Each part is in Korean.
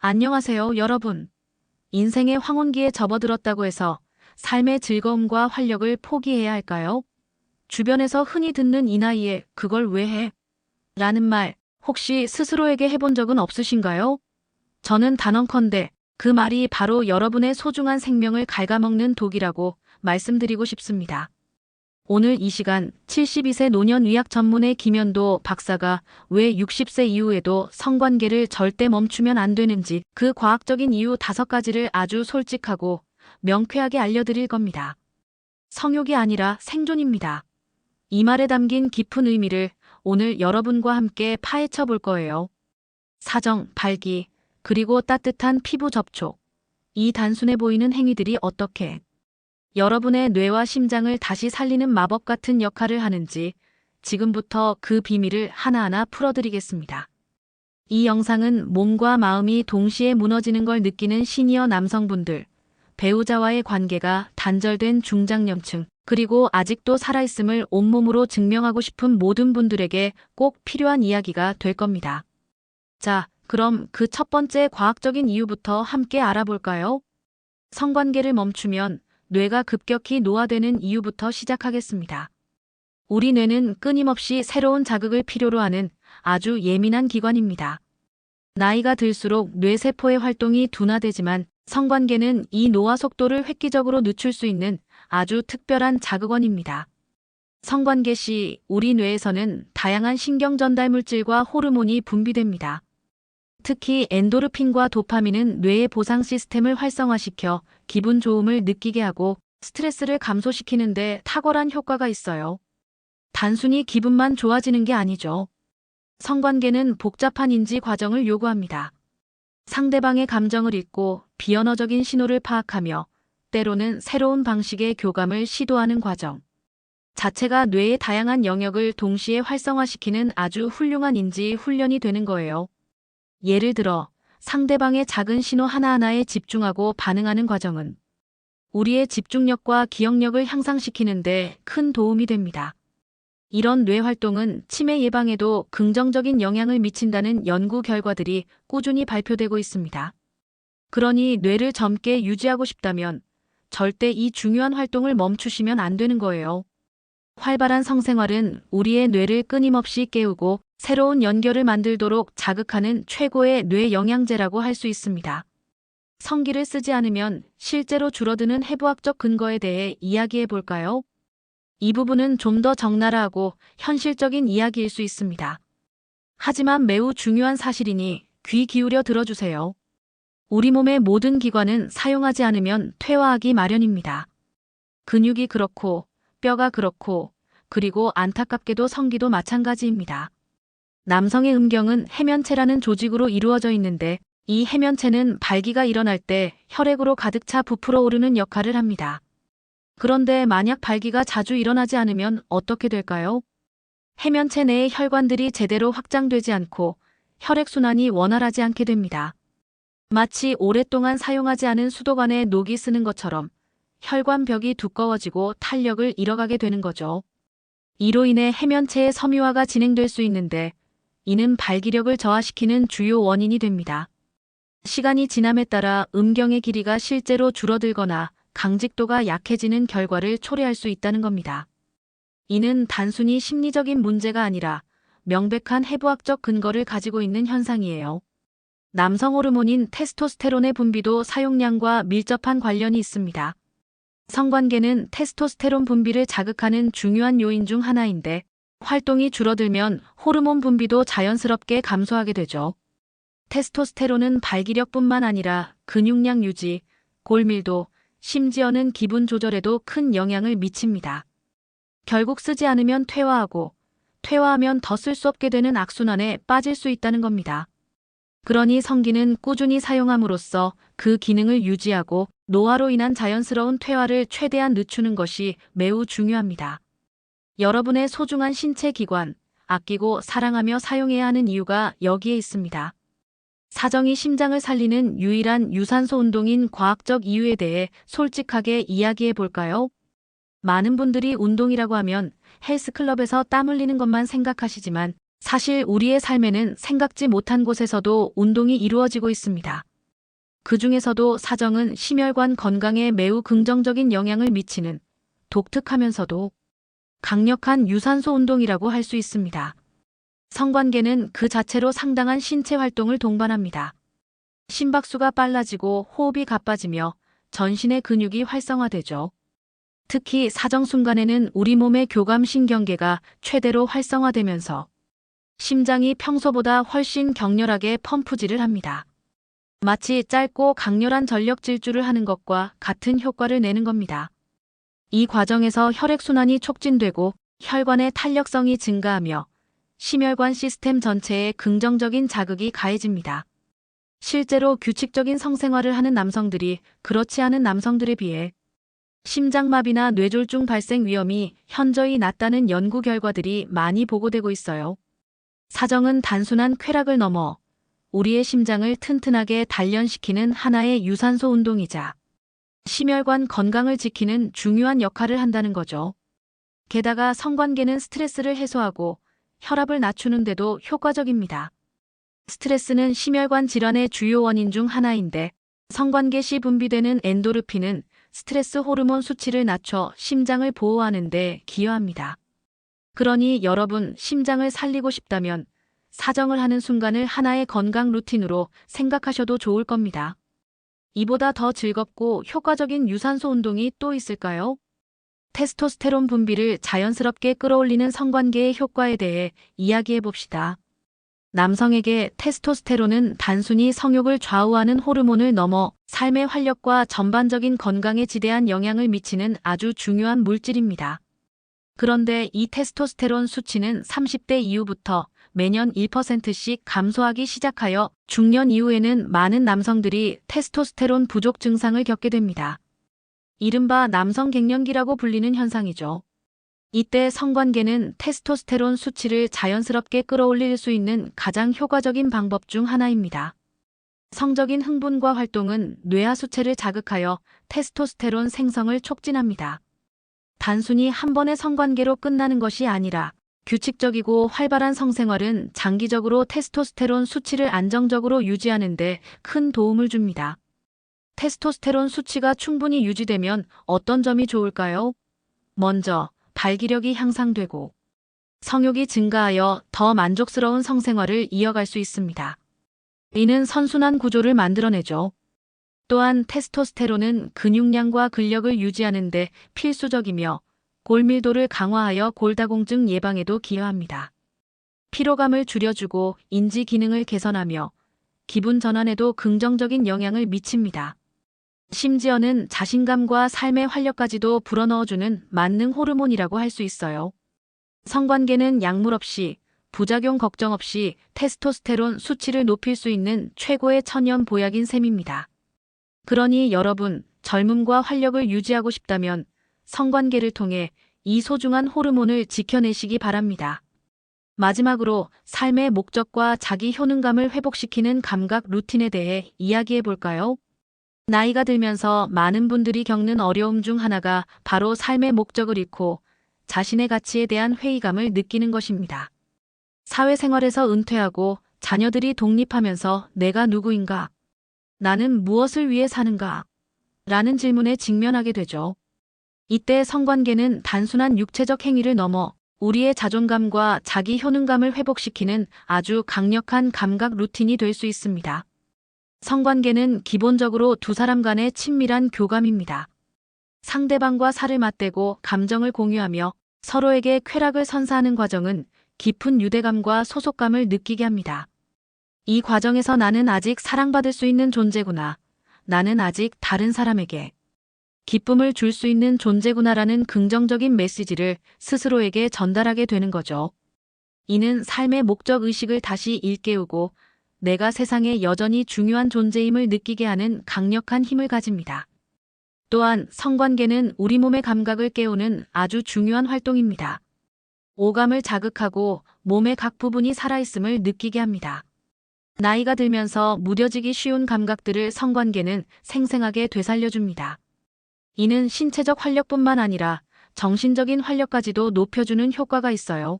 안녕하세요, 여러분. 인생의 황혼기에 접어들었다고 해서 삶의 즐거움과 활력을 포기해야 할까요? 주변에서 흔히 듣는 이 나이에 그걸 왜 해? 라는 말, 혹시 스스로에게 해본 적은 없으신가요? 저는 단언컨대 그 말이 바로 여러분의 소중한 생명을 갉아먹는 독이라고 말씀드리고 싶습니다. 오늘 이 시간 72세 노년 의학 전문의 김현도 박사가 왜 60세 이후에도 성관계를 절대 멈추면 안 되는지 그 과학적인 이유 5가지를 아주 솔직하고 명쾌하게 알려드릴 겁니다. 성욕이 아니라 생존입니다. 이 말에 담긴 깊은 의미를 오늘 여러분과 함께 파헤쳐 볼 거예요. 사정, 발기, 그리고 따뜻한 피부 접촉. 이 단순해 보이는 행위들이 어떻게 여러분의 뇌와 심장을 다시 살리는 마법 같은 역할을 하는지 지금부터 그 비밀을 하나하나 풀어드리겠습니다. 이 영상은 몸과 마음이 동시에 무너지는 걸 느끼는 시니어 남성분들, 배우자와의 관계가 단절된 중장년층, 그리고 아직도 살아있음을 온몸으로 증명하고 싶은 모든 분들에게 꼭 필요한 이야기가 될 겁니다. 자, 그럼 그 첫 번째 과학적인 이유부터 함께 알아볼까요? 성관계를 멈추면 뇌가 급격히 노화되는 이유부터 시작하겠습니다. 우리 뇌는 끊임없이 새로운 자극을 필요로 하는 아주 예민한 기관입니다. 나이가 들수록 뇌세포의 활동이 둔화되지만 성관계는 이 노화 속도를 획기적으로 늦출 수 있는 아주 특별한 자극원입니다. 성관계 시 우리 뇌에서는 다양한 신경 전달 물질과 호르몬이 분비됩니다. 특히 엔도르핀과 도파민은 뇌의 보상 시스템을 활성화시켜 기분 좋음을 느끼게 하고 스트레스를 감소시키는 데 탁월한 효과가 있어요. 단순히 기분만 좋아지는 게 아니죠. 성관계는 복잡한 인지 과정을 요구합니다. 상대방의 감정을 읽고 비언어적인 신호를 파악하며 때로는 새로운 방식의 교감을 시도하는 과정 자체가 뇌의 다양한 영역을 동시에 활성화시키는 아주 훌륭한 인지 훈련이 되는 거예요. 예를 들어 상대방의 작은 신호 하나하나에 집중하고 반응하는 과정은 우리의 집중력과 기억력을 향상시키는 데 큰 도움이 됩니다. 이런 뇌 활동은 치매 예방에도 긍정적인 영향을 미친다는 연구 결과들이 꾸준히 발표되고 있습니다. 그러니 뇌를 젊게 유지하고 싶다면 절대 이 중요한 활동을 멈추시면 안 되는 거예요. 활발한 성생활은 우리의 뇌를 끊임없이 깨우고 새로운 연결을 만들도록 자극하는 최고의 뇌 영양제라고 할 수 있습니다. 성기를 쓰지 않으면 실제로 줄어드는 해부학적 근거에 대해 이야기해 볼까요? 이 부분은 좀 더 적나라하고 현실적인 이야기일 수 있습니다. 하지만 매우 중요한 사실이니 귀 기울여 들어주세요. 우리 몸의 모든 기관은 사용하지 않으면 퇴화하기 마련입니다. 근육이 그렇고 뼈가 그렇고 그리고 안타깝게도 성기도 마찬가지입니다. 남성의 음경은 해면체라는 조직으로 이루어져 있는데 이 해면체는 발기가 일어날 때 혈액으로 가득 차 부풀어 오르는 역할을 합니다. 그런데 만약 발기가 자주 일어나지 않으면 어떻게 될까요? 해면체 내의 혈관들이 제대로 확장되지 않고 혈액순환이 원활하지 않게 됩니다. 마치 오랫동안 사용하지 않은 수도관에 녹이 쓰는 것처럼 혈관벽이 두꺼워지고 탄력을 잃어가게 되는 거죠. 이로 인해 해면체의 섬유화가 진행될 수 있는데 이는 발기력을 저하시키는 주요 원인이 됩니다. 시간이 지남에 따라 음경의 길이가 실제로 줄어들거나 강직도가 약해지는 결과를 초래할 수 있다는 겁니다. 이는 단순히 심리적인 문제가 아니라 명백한 해부학적 근거를 가지고 있는 현상이에요. 남성 호르몬인 테스토스테론의 분비도 사용량과 밀접한 관련이 있습니다. 성관계는 테스토스테론 분비를 자극하는 중요한 요인 중 하나인데 활동이 줄어들면 호르몬 분비도 자연스럽게 감소하게 되죠. 테스토스테론은 발기력뿐만 아니라 근육량 유지, 골밀도, 심지어는 기분 조절에도 큰 영향을 미칩니다. 결국 쓰지 않으면 퇴화하고, 퇴화하면 더 쓸 수 없게 되는 악순환에 빠질 수 있다는 겁니다. 그러니 성기는 꾸준히 사용함으로써 그 기능을 유지하고 노화로 인한 자연스러운 퇴화를 최대한 늦추는 것이 매우 중요합니다. 여러분의 소중한 신체 기관, 아끼고 사랑하며 사용해야 하는 이유가 여기에 있습니다. 사정이 심장을 살리는 유일한 유산소 운동인 과학적 이유에 대해 솔직하게 이야기해 볼까요? 많은 분들이 운동이라고 하면 헬스클럽에서 땀 흘리는 것만 생각하시지만 사실 우리의 삶에는 생각지 못한 곳에서도 운동이 이루어지고 있습니다. 그 중에서도 사정은 심혈관 건강에 매우 긍정적인 영향을 미치는 독특하면서도 강력한 유산소 운동이라고 할 수 있습니다. 성관계는 그 자체로 상당한 신체 활동을 동반합니다. 심박수가 빨라지고 호흡이 가빠지며 전신의 근육이 활성화되죠. 특히 사정 순간에는 우리 몸의 교감신경계가 최대로 활성화되면서 심장이 평소보다 훨씬 격렬하게 펌프질을 합니다. 마치 짧고 강렬한 전력 질주를 하는 것과 같은 효과를 내는 겁니다. 이 과정에서 혈액순환이 촉진되고 혈관의 탄력성이 증가하며 심혈관 시스템 전체에 긍정적인 자극이 가해집니다. 실제로 규칙적인 성생활을 하는 남성들이 그렇지 않은 남성들에 비해 심장마비나 뇌졸중 발생 위험이 현저히 낮다는 연구 결과들이 많이 보고되고 있어요. 사정은 단순한 쾌락을 넘어 우리의 심장을 튼튼하게 단련시키는 하나의 유산소 운동이자 심혈관 건강을 지키는 중요한 역할을 한다는 거죠. 게다가 성관계는 스트레스를 해소하고 혈압을 낮추는 데도 효과적입니다. 스트레스는 심혈관 질환의 주요 원인 중 하나인데 성관계 시 분비되는 엔도르핀은 스트레스 호르몬 수치를 낮춰 심장을 보호하는 데 기여합니다. 그러니 여러분 심장을 살리고 싶다면 사정을 하는 순간을 하나의 건강 루틴으로 생각하셔도 좋을 겁니다. 이보다 더 즐겁고 효과적인 유산소 운동이 또 있을까요? 테스토스테론 분비를 자연스럽게 끌어올리는 성관계의 효과에 대해 이야기해 봅시다. 남성에게 테스토스테론은 단순히 성욕을 좌우하는 호르몬을 넘어 삶의 활력과 전반적인 건강에 지대한 영향을 미치는 아주 중요한 물질입니다. 그런데 이 테스토스테론 수치는 30대 이후부터 매년 1%씩 감소하기 시작하여 중년 이후에는 많은 남성들이 테스토스테론 부족 증상을 겪게 됩니다. 이른바 남성 갱년기라고 불리는 현상이죠. 이때 성관계는 테스토스테론 수치를 자연스럽게 끌어올릴 수 있는 가장 효과적인 방법 중 하나입니다. 성적인 흥분과 활동은 뇌하수체를 자극하여 테스토스테론 생성을 촉진합니다. 단순히 한 번의 성관계로 끝나는 것이 아니라 규칙적이고 활발한 성생활은 장기적으로 테스토스테론 수치를 안정적으로 유지하는 데 큰 도움을 줍니다. 테스토스테론 수치가 충분히 유지되면 어떤 점이 좋을까요? 먼저, 발기력이 향상되고 성욕이 증가하여 더 만족스러운 성생활을 이어갈 수 있습니다. 이는 선순환 구조를 만들어내죠. 또한 테스토스테론은 근육량과 근력을 유지하는 데 필수적이며 골밀도를 강화하여 골다공증 예방에도 기여합니다. 피로감을 줄여주고 인지 기능을 개선하며 기분 전환에도 긍정적인 영향을 미칩니다. 심지어는 자신감과 삶의 활력까지도 불어넣어주는 만능 호르몬이라고 할 수 있어요. 성관계는 약물 없이, 부작용 걱정 없이 테스토스테론 수치를 높일 수 있는 최고의 천연 보약인 셈입니다. 그러니 여러분, 젊음과 활력을 유지하고 싶다면 성관계를 통해 이 소중한 호르몬을 지켜내시기 바랍니다. 마지막으로 삶의 목적과 자기 효능감을 회복시키는 감각 루틴에 대해 이야기해 볼까요? 나이가 들면서 많은 분들이 겪는 어려움 중 하나가 바로 삶의 목적을 잃고 자신의 가치에 대한 회의감을 느끼는 것입니다. 사회생활에서 은퇴하고 자녀들이 독립하면서 내가 누구인가? 나는 무엇을 위해 사는가? 라는 질문에 직면하게 되죠. 이때 성관계는 단순한 육체적 행위를 넘어 우리의 자존감과 자기 효능감을 회복시키는 아주 강력한 감각 루틴이 될 수 있습니다. 성관계는 기본적으로 두 사람 간의 친밀한 교감입니다. 상대방과 살을 맞대고 감정을 공유하며 서로에게 쾌락을 선사하는 과정은 깊은 유대감과 소속감을 느끼게 합니다. 이 과정에서 나는 아직 사랑받을 수 있는 존재구나. 나는 아직 다른 사람에게 기쁨을 줄 수 있는 존재구나라는 긍정적인 메시지를 스스로에게 전달하게 되는 거죠. 이는 삶의 목적 의식을 다시 일깨우고 내가 세상에 여전히 중요한 존재임을 느끼게 하는 강력한 힘을 가집니다. 또한 성관계는 우리 몸의 감각을 깨우는 아주 중요한 활동입니다. 오감을 자극하고 몸의 각 부분이 살아있음을 느끼게 합니다. 나이가 들면서 무뎌지기 쉬운 감각들을 성관계는 생생하게 되살려줍니다. 이는 신체적 활력뿐만 아니라 정신적인 활력까지도 높여주는 효과가 있어요.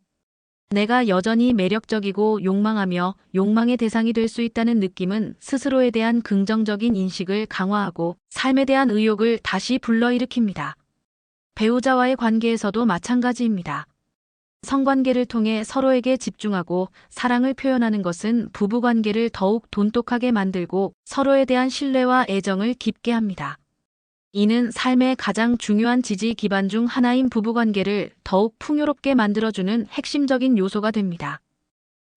내가 여전히 매력적이고 욕망하며 욕망의 대상이 될 수 있다는 느낌은 스스로에 대한 긍정적인 인식을 강화하고 삶에 대한 의욕을 다시 불러일으킵니다. 배우자와의 관계에서도 마찬가지입니다. 성관계를 통해 서로에게 집중하고 사랑을 표현하는 것은 부부관계를 더욱 돈독하게 만들고 서로에 대한 신뢰와 애정을 깊게 합니다. 이는 삶의 가장 중요한 지지 기반 중 하나인 부부관계를 더욱 풍요롭게 만들어주는 핵심적인 요소가 됩니다.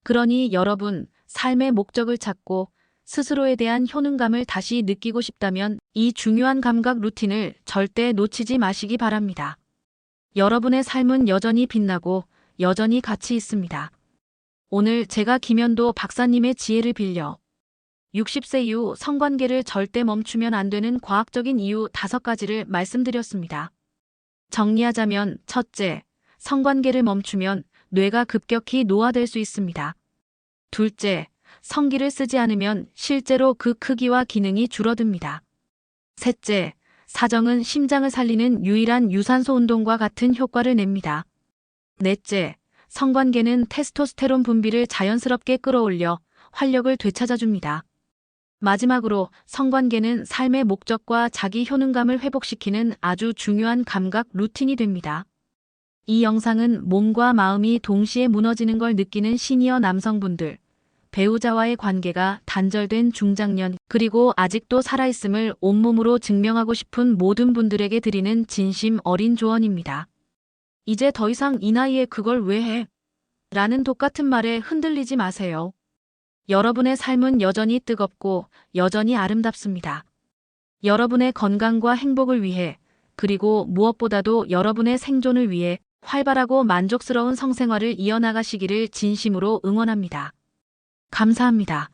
그러니 여러분, 삶의 목적을 찾고 스스로에 대한 효능감을 다시 느끼고 싶다면 이 중요한 감각 루틴을 절대 놓치지 마시기 바랍니다. 여러분의 삶은 여전히 빛나고 여전히 가치 있습니다. 오늘 제가 김현도 박사님의 지혜를 빌려 60세 이후 성관계를 절대 멈추면 안 되는 과학적인 이유 5가지를 말씀드렸습니다. 정리하자면 첫째, 성관계를 멈추면 뇌가 급격히 노화될 수 있습니다. 둘째, 성기를 쓰지 않으면 실제로 그 크기와 기능이 줄어듭니다. 셋째, 사정은 심장을 살리는 유일한 유산소 운동과 같은 효과를 냅니다. 넷째, 성관계는 테스토스테론 분비를 자연스럽게 끌어올려 활력을 되찾아줍니다. 마지막으로 성관계는 삶의 목적과 자기 효능감을 회복시키는 아주 중요한 감각 루틴이 됩니다. 이 영상은 몸과 마음이 동시에 무너지는 걸 느끼는 시니어 남성분들, 배우자와의 관계가 단절된 중장년, 그리고 아직도 살아있음을 온몸으로 증명하고 싶은 모든 분들에게 드리는 진심 어린 조언입니다. 이제 더 이상 이 나이에 그걸 왜 해? 라는 똑같은 말에 흔들리지 마세요. 여러분의 삶은 여전히 뜨겁고 여전히 아름답습니다. 여러분의 건강과 행복을 위해, 그리고 무엇보다도 여러분의 생존을 위해 활발하고 만족스러운 성생활을 이어나가시기를 진심으로 응원합니다. 감사합니다.